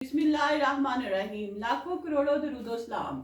बिस्मिल्लाहिर्रहमानिर्रहीम। लाखों करोड़ों दरूद सलाम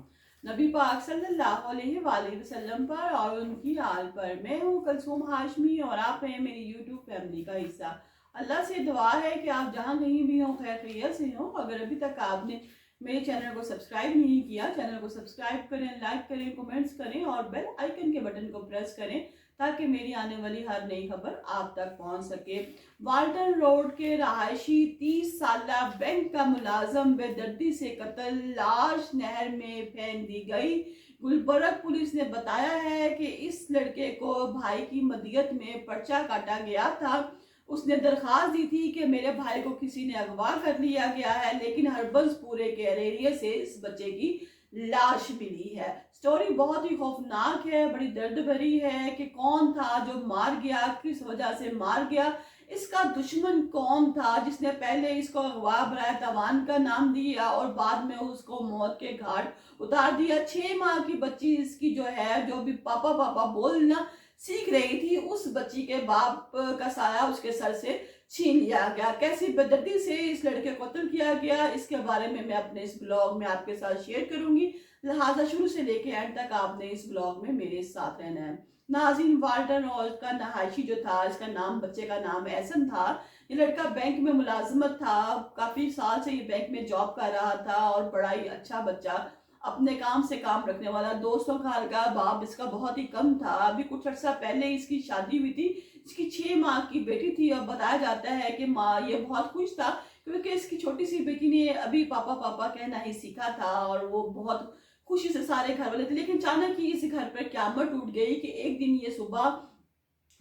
नबी पाक सल्लल्लाहु अलैहि वसल्लम पर और उनकी आल पर। मैं हूँ कलसूम हाशमी और आप हैं मेरी यूट्यूब फैमिली का हिस्सा। अल्लाह से दुआ है कि आप जहाँ कहीं भी हों खैर खैरियत से हों। अगर अभी तक आपने मेरे चैनल को सब्सक्राइब नहीं किया, चैनल को सब्सक्राइब करें, लाइक करें, कमेंट्स करें और बेल आइकन के बटन को प्रेस करें ताकि मेरी आने वाली हर नई खबर आप तक पहुंच सके। वाल्टन रोड के रहायशी 30 साला बैंक का मुलाजम बेदर्दी से कत्ल, लाश नहर में फेंक दी गई। गुलबर्ग पुलिस ने बताया है कि इस लड़के को भाई की मदियत में पर्चा काटा गया था। उसने दरखास्त दी थी कि मेरे भाई को किसी ने अगवा कर लिया गया है, लेकिन हरबंसपुरे के एरिया से इस बच्चे की लाश मिली है। स्टोरी बहुत ही खौफनाक है, बड़ी दर्द भरी है कि कौन था जो मार गया, किस वजह से मार गया, इसका दुश्मन कौन था जिसने पहले इसको अगवा बराए तवान का नाम दिया और बाद में उसको मौत के घाट उतार दिया। 6 माह की बच्ची इसकी जो है, जो भी पापा पापा बोलना सीख रही थी, उस बच्ची के बाप का साया उसके सर से छीन लिया गया। कैसी बेदर्दी से इस लड़के को कत्ल किया गया, इसके बारे में मैं अपने इस ब्लॉग में आपके साथ शेयर करूंगी, लिहाजा शुरू से लेके एंड तक आपने इस ब्लॉग में मेरे साथ रहना है। नाज़रीन, वाल्टन और उसका नहायशी जो था, इसका नाम, बच्चे का नाम एहसन था। ये लड़का बैंक में मुलाजमत था, काफी साल से ये बैंक में जॉब कर रहा था और बड़ा ही अच्छा बच्चा, अपने काम से काम रखने वाला, दोस्तों का हल्का बाप इसका बहुत ही कम था। अभी कुछ अर्सा पहले इसकी शादी हुई थी, इसकी 6 माह की बेटी थी और बताया जाता है कि माँ ये बहुत खुश था क्योंकि इसकी छोटी सी बेटी ने अभी पापा पापा कहना ही सीखा था और वो बहुत खुशी से सारे घर वाले थे। लेकिन अचानक ही इस घर पर क्यामत टूट गई कि एक दिन ये सुबह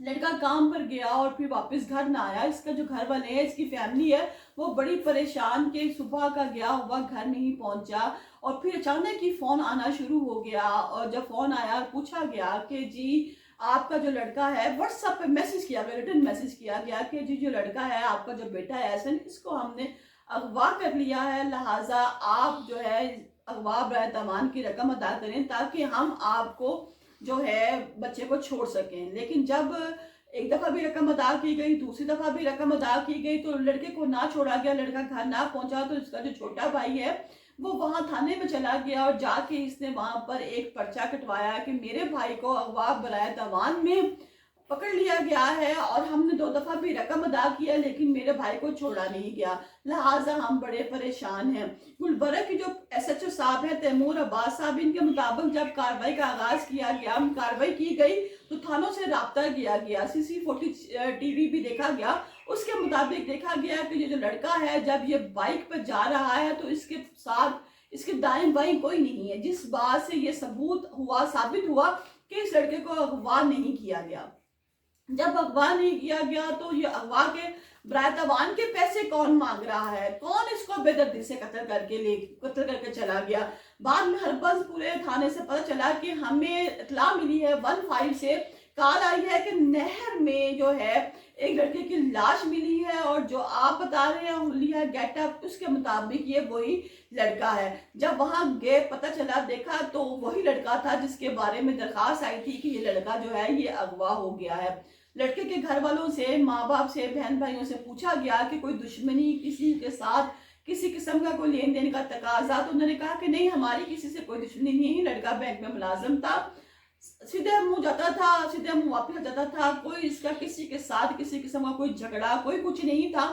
लड़का काम पर गया और फिर वापस घर ना आया। इसका जो घर वाले हैं, इसकी फैमिली है, वो बड़ी परेशान कि सुबह का गया हुआ घर नहीं पहुंचा और फिर अचानक ही फोन आना शुरू हो गया। और जब फोन आया पूछा गया कि जी आपका जो लड़का है, व्हाट्सएप पे मैसेज किया गया, रिटर्न मैसेज किया गया कि जी जो लड़का है आपका, जो बेटा है एहसन, इसको हमने अगवा कर लिया है, लिहाजा आप जो है अगवा बराए तवान की रकम अदा करें ताकि हम आपको जो है बच्चे को छोड़ सकें। लेकिन जब एक दफा भी रकम अदा की गई, दूसरी दफा भी रकम अदा की गई तो लड़के को ना छोड़ा गया, लड़का घर ना पहुंचा। तो इसका जो छोटा भाई है वो वहां थाने में चला गया और जाके इसने वहां पर एक पर्चा कटवाया कि मेरे भाई को अगवा बराए तवान में पकड़ लिया गया है और हमने 2 दफा भी रकम अदा किया लेकिन मेरे भाई को छोड़ा नहीं गया, लिहाजा हम बड़े परेशान हैं। गुलबर्ग के जो SHO साहब हैं तैमूर अब्बास साहब, इनके मुताबिक जब कार्रवाई का आगाज किया गया, कार्रवाई की गई तो थानों से राब्ता किया गया, CCTV भी देखा गया। उसके मुताबिक देखा गया कि ये जो लड़का है जब ये बाइक पर जा रहा है तो इसके साथ इसके दाएं बाएं कोई नहीं है, जिस बात से ये साबित हुआ कि इस लड़के को अगवा नहीं किया गया। जब अगवा नहीं किया गया तो ये अगवा के बराए तवान के पैसे कौन मांग रहा है, कौन इसको बेदर्दी से कत्ल करके चला गया। बाद में हरबंसपुरे थाने से पता चला कि हमें इत्तला मिली है, 15 से कॉल आई है कि नहर में जो है एक लड़के की लाश मिली है और जो आप बता रहे हैं हुलिया गेटअप, उसके मुताबिक ये वही लड़का है। जब वहां गए पता चला, देखा तो वही लड़का था जिसके बारे में दरखास्त आई थी कि ये लड़का जो है ये अगवा हो गया है। लड़के के घर वालों से, माँ बाप से, बहन भाइयों से पूछा गया कि कोई दुश्मनी, किसी के साथ किसी किस्म का कोई लेन देन का तकाजा, तो उन्होंने कहा कि नहीं, हमारी किसी से कोई दुश्मनी नहीं है। लड़का बैंक में मुलाजिम था, सीधे मुंह जाता था, सीधे मुंह वापस जाता था, कोई इसका किसी के साथ किसी किस्म का कोई झगड़ा, कोई कुछ नहीं था,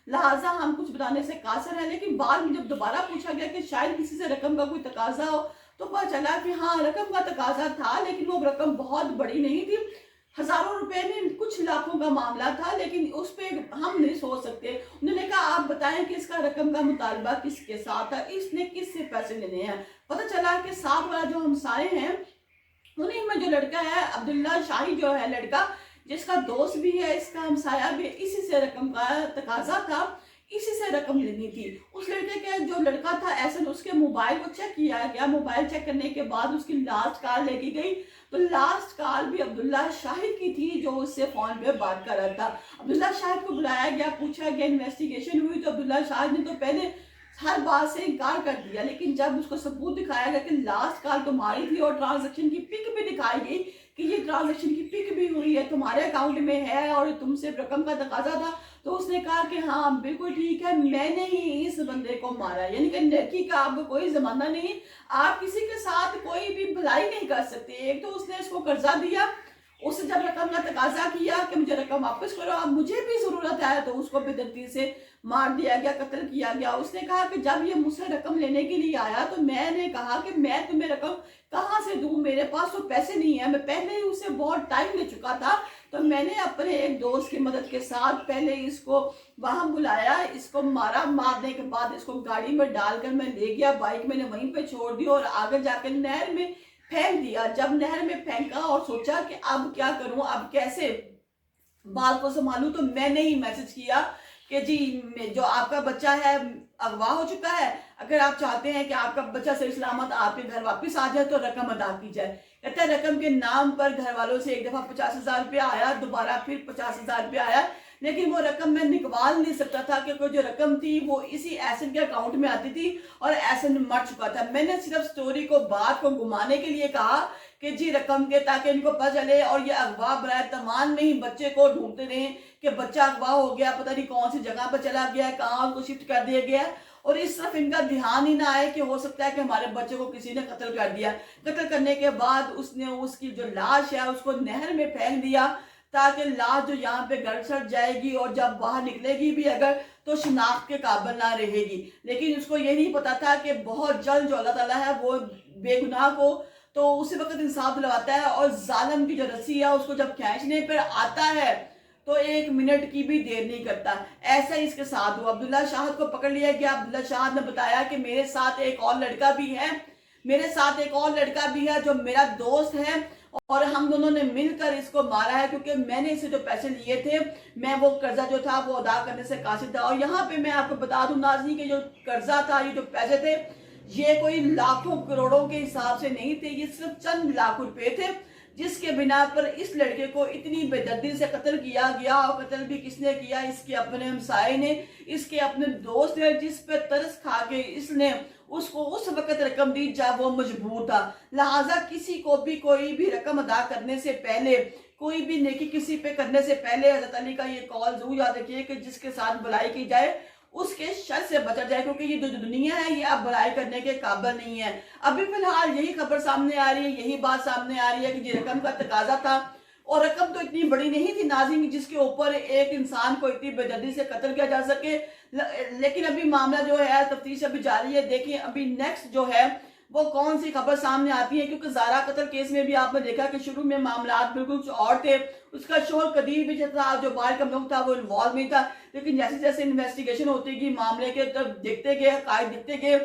लिहाजा हम कुछ बताने से कासर है। लेकिन बाद में जब दोबारा पूछा गया कि शायद किसी से रकम का कोई तकाजा हो तो पता चला कि हाँ, रकम का तकाजा था, लेकिन वो रकम बहुत बड़ी नहीं थी, हजारों रुपए में कुछ लाखों का मामला था, लेकिन उस पर हम नहीं सोच सकते। उन्होंने कहा आप बताएं कि इसका रकम का मुतालबा किसके साथ है, इसने किससे पैसे लेने हैं। पता चला कि साथ वाला जो हमसाए हैं उन्हीं में जो लड़का है अब्दुल्ला शाही, जो है लड़का जिसका दोस्त भी है, इसका हमसाया भी, इसी से रकम का तकाजा था, इसी से रकम लेनी थी। उस लड़के के जो लड़का था ऐसा, उसके मोबाइल को चेक किया गया, मोबाइल चेक करने के बाद उसकी लास्ट कॉल लेके गई तो लास्ट कॉल भी अब्दुल्ला शाहिद की थी जो उससे फोन पे बात कर रहा था। अब्दुल्ला शाहिद को बुलाया गया, पूछा गया, इन्वेस्टिगेशन हुई तो अब्दुल्ला शाहिद ने तो पहले हर बात से इनकार कर दिया, लेकिन जब उसको सबूत दिखाया गया कि लास्ट कॉल तुम्हारी थी और ट्रांजैक्शन की पिक भी दिखाई गई कि ये ट्रांजैक्शन की पिक भी हुई है, तुम्हारे अकाउंट में है और तुमसे रकम का तकाजा था। तो उसने कहा कि हाँ बिल्कुल ठीक है, मैंने ही इस बंदे को मारा। यानी कि लड़की का आपको कोई जमाना नहीं, आप किसी के साथ कोई भी भलाई नहीं कर सकते। एक तो उसने इसको कर्जा दिया, उसने जब रकम का तकाजा किया कि मुझे रकम वापस करो, अब मुझे भी जरूरत है, तो उसको बेदर्दी से मार दिया गया, कत्ल किया गया। उसने कहा कि जब ये मुझसे रकम लेने के लिए आया तो मैंने कहा कि मैं तुम्हें रकम कहाँ से दूं, मेरे पास तो पैसे नहीं है, मैं पहले ही उसे बहुत टाइम ले चुका था। तो मैंने अपने एक दोस्त की मदद के साथ पहले इसको वहां बुलाया, इसको मारा, मारने के बाद इसको गाड़ी में डालकर मैं ले गया, बाइक मैंने वहीं पे छोड़ दी और आगे जाकर नहर में फेंक दिया। जब नहर में फेंका और सोचा कि अब क्या करूं, अब कैसे बाल को संभालूं, तो मैंने ही मैसेज किया कि जी जो आपका बच्चा है अगवा हो चुका है, अगर आप चाहते हैं कि आपका बच्चा सही सलामत आपके घर वापस आ जाए तो रकम अदा की जाए। कहता है रकम के नाम पर घर वालों से एक दफा 50,000 रुपया आया, दोबारा फिर 50,000 रुपया आया, लेकिन वो रकम मैं निकवाल नहीं सकता था क्योंकि जो रकम थी वो इसी एहसन के अकाउंट में आती थी और एहसन मर चुका था। मैंने सिर्फ स्टोरी को बात को घुमाने के लिए कहा कि जी रकम के, ताकि इनको पता चले और ये अगवा बराए तमान में ही बच्चे को ढूंढते रहे कि बच्चा अगवा हो गया, पता नहीं कौन सी जगह पर चला गया है, कहाँ उसको शिफ्ट कर दिया गया है, और इस तरफ इनका ध्यान ही ना आए कि हो सकता है कि हमारे बच्चे को किसी ने कत्ल कर दिया। कत्ल करने के बाद उसने उसकी जो लाश है उसको नहर में फेंक दिया ताकि लाश जो यहाँ पे घर सड़ जाएगी और जब बाहर निकलेगी भी अगर तो शिनाख्त के काबिल ना रहेगी। लेकिन उसको ये नहीं पता था कि बहुत जल्द जो अल्लाह ताला है वो बेगुनाह को तो उसी वक्त इंसाफ दिलवाता है, और जालिम की जो रस्सी है उसको जब खींचने पर आता है तो 1 मिनट की भी देर नहीं करता। ऐसा ही इसके साथ हुआ। अब्दुल्ला शाहिद को पकड़ लिया गया। अब्दुल्ला शाहिद ने बताया कि मेरे साथ एक और लड़का भी है, मेरे साथ एक और लड़का भी है जो मेरा दोस्त है, और हम दोनों ने मिलकर इसको मारा है क्योंकि मैंने इसे जो पैसे लिए थे मैं वो कर्जा जो था वो अदा करने से कासिर था। और यहाँ पे मैं आपको बता दूं नाज़रीन कि जो कर्जा था, ये जो पैसे थे, ये कोई लाखों करोड़ों के हिसाब से नहीं थे, ये सिर्फ चंद लाख रुपए थे जिसके बिना पर इस लड़के को इतनी बेदर्दी से कत्ल किया गया। और कत्ल भी किसने किया? इसके अपने हमसाये ने, इसके अपने दोस्त ने, जिस पे तरस खा के इसने उसको उस वक्त रकम दी जब वो मजबूर था। लिहाजा किसी को भी कोई भी रकम अदा करने से पहले, कोई भी नेकी किसी पे करने से पहले हज़रत अली का ये कॉल जरूर याद रखिए कि जिसके साथ भलाई की जाए उसके शर से बचा जाए, क्योंकि ये जो दुनिया है ये अब भलाई करने के काबिल नहीं है। अभी फिलहाल यही खबर सामने आ रही है, यही बात सामने आ रही है कि जी रकम का तकाजा था, और रकम तो इतनी बड़ी नहीं थी नाज़रीन जिसके ऊपर एक इंसान को इतनी बेदर्दी से कत्ल किया जा सके। लेकिन अभी मामला जो है तफ्तीश अभी जारी है। देखिए अभी नेक्स्ट जो है वो कौन सी खबर सामने आती है, क्योंकि ज़ारा कत्ल केस में भी आपने देखा कि शुरू में मामला बिल्कुल कुछ और थे। उसका शोहर कदीर भी जो था, जो बाहर का मुल्क था, वो इन्वॉल्व नहीं था। लेकिन जैसे जैसे इन्वेस्टिगेशन होती गई, मामले के तरफ देखते गए, हक़ाइक़ देखते गए,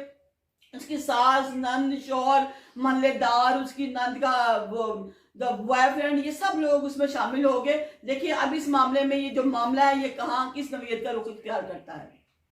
उसकी सास, नंद, शोहर, महल्लेदार, उसकी नंद का बॉयफ्रेंड, ये सब लोग उसमें शामिल हो गए। देखिए अब इस मामले में ये जो मामला है ये कहाँ किस नौइयत का रुख इख्तियार करता है।